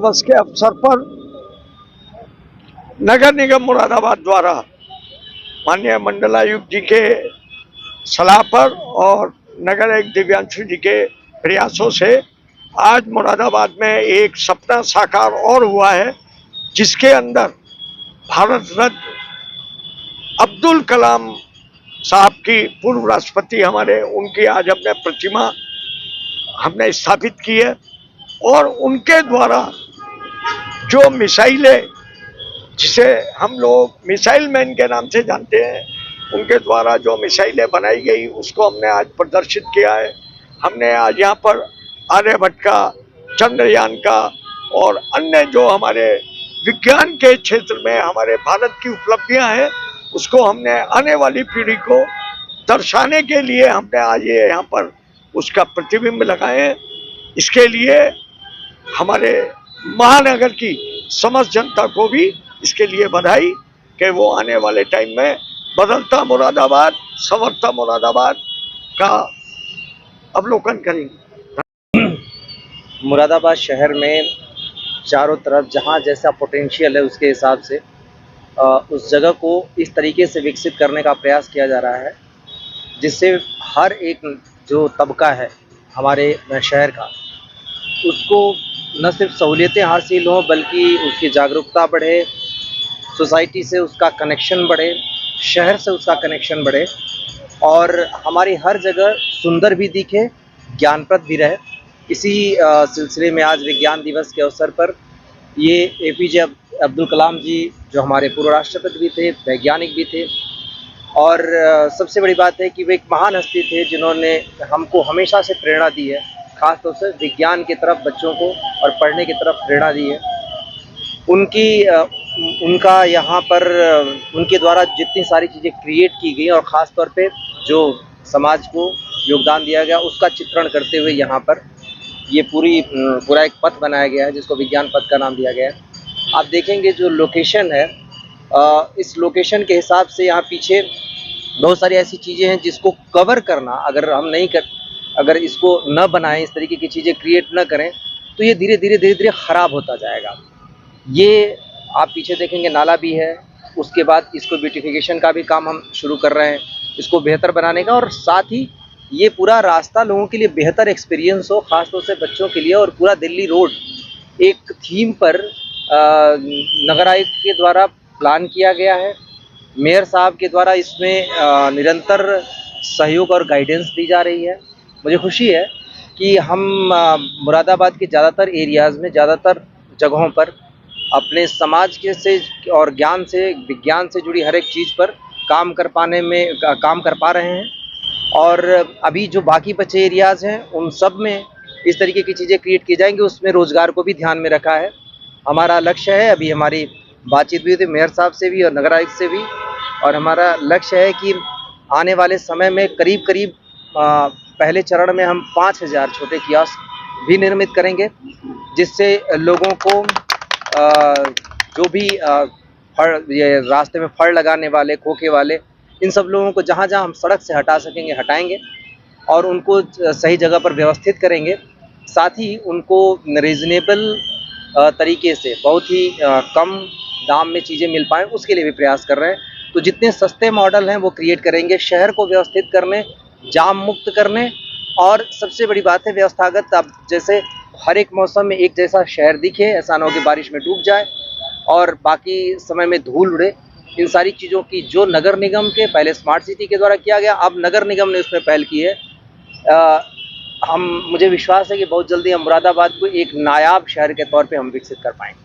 दिवस के अवसर पर नगर निगम मुरादाबाद द्वारा माननीय मंडलायुक्त जी के सलाह पर और नगर आयुक्त दिव्यांशु जी के प्रयासों से आज मुरादाबाद में एक सपना साकार और हुआ है, जिसके अंदर भारत रत्न अब्दुल कलाम साहब की, पूर्व राष्ट्रपति हमारे, उनकी आज हमने प्रतिमा हमने स्थापित की है। और उनके द्वारा जो मिसाइलें, जिसे हम लोग मिसाइल मैन के नाम से जानते हैं, उनके द्वारा जो मिसाइलें बनाई गई उसको हमने आज प्रदर्शित किया है। हमने आज यहाँ पर आर्यभट्ट का, चंद्रयान का और अन्य जो हमारे विज्ञान के क्षेत्र में हमारे भारत की उपलब्धियां हैं, उसको हमने आने वाली पीढ़ी को दर्शाने के लिए हमने आज ये यहाँ पर उसका प्रतिबिंब लगाए हैं। इसके लिए हमारे महानगर की समस्त जनता को भी इसके लिए बधाई कि वो आने वाले टाइम में बदलता मुरादाबाद, संवरता मुरादाबाद का अवलोकन करेंगे। मुरादाबाद शहर में चारों तरफ जहाँ जैसा पोटेंशियल है उसके हिसाब से उस जगह को इस तरीके से विकसित करने का प्रयास किया जा रहा है, जिससे हर एक जो तबका है हमारे शहर का, उसको न सिर्फ सहूलियतें हासिल हों बल्कि उसकी जागरूकता बढ़े, सोसाइटी से उसका कनेक्शन बढ़े, शहर से उसका कनेक्शन बढ़े और हमारी हर जगह सुंदर भी दिखे, ज्ञानप्रद भी रहे। इसी सिलसिले में आज विज्ञान दिवस के अवसर पर ये एपीजे अब्दुल कलाम जी, जो हमारे पूर्व राष्ट्रपति भी थे, वैज्ञानिक भी थे, और सबसे बड़ी बात है कि वे एक महान हस्ती थे जिन्होंने हमको हमेशा से प्रेरणा दी है, खासतौर से विज्ञान की तरफ बच्चों को और पढ़ने की तरफ प्रेरणा दी है। उनका यहाँ पर उनके द्वारा जितनी सारी चीज़ें क्रिएट की गई और ख़ास तौर पे जो समाज को योगदान दिया गया उसका चित्रण करते हुए यहाँ पर ये पूरा एक पथ बनाया गया है, जिसको विज्ञान पथ का नाम दिया गया है। आप देखेंगे जो लोकेशन है, इस लोकेशन के हिसाब से यहाँ पीछे बहुत सारी ऐसी चीज़ें हैं जिसको कवर करना अगर इसको न बनाएं, इस तरीके की चीज़ें क्रिएट न करें, तो ये धीरे धीरे ख़राब होता जाएगा। ये आप पीछे देखेंगे नाला भी है, उसके बाद इसको ब्यूटिफिकेशन का भी काम हम शुरू कर रहे हैं, इसको बेहतर बनाने का, और साथ ही ये पूरा रास्ता लोगों के लिए बेहतर एक्सपीरियंस हो, ख़ासतौर से बच्चों के लिए। और पूरा दिल्ली रोड एक थीम पर नगर आयुक्त के द्वारा प्लान किया गया है। मेयर साहब के द्वारा इसमें निरंतर सहयोग और गाइडेंस दी जा रही है। मुझे खुशी है कि हम मुरादाबाद के ज़्यादातर एरियाज़ में, ज़्यादातर जगहों पर अपने समाज के से और ज्ञान से, विज्ञान से जुड़ी हर एक चीज़ पर काम कर पा रहे हैं। और अभी जो बाकी बचे एरियाज़ हैं उन सब में इस तरीके की चीज़ें क्रिएट की जाएंगी। उसमें रोज़गार को भी ध्यान में रखा है। हमारा लक्ष्य है, अभी हमारी बातचीत भी हुई थी मेयर साहब से भी और नगर आयुक्त से भी, और हमारा लक्ष्य है कि आने वाले समय में करीब पहले चरण में हम 5000 छोटे कियोस्क भी निर्मित करेंगे, जिससे लोगों को जो भी ये रास्ते में फड़ लगाने वाले, खोखे वाले, इन सब लोगों को जहाँ जहाँ हम सड़क से हटा सकेंगे हटाएंगे और उनको सही जगह पर व्यवस्थित करेंगे। साथ ही उनको रीज़नेबल तरीके से, बहुत ही कम दाम में चीज़ें मिल पाएँ, उसके लिए भी प्रयास कर रहे हैं। तो जितने सस्ते मॉडल हैं वो क्रिएट करेंगे, शहर को व्यवस्थित करने, जाम मुक्त करने, और सबसे बड़ी बात है व्यवस्थागत। अब जैसे हर एक मौसम में एक जैसा शहर दिखे, ऐसा ना हो कि बारिश में डूब जाए और बाकी समय में धूल उड़े। इन सारी चीज़ों की जो नगर निगम के पहले स्मार्ट सिटी के द्वारा किया गया, अब नगर निगम ने उसमें पहल की है। मुझे विश्वास है कि बहुत जल्दी हम मुरादाबाद को एक नायाब शहर के तौर पे हम विकसित कर पाएंगे।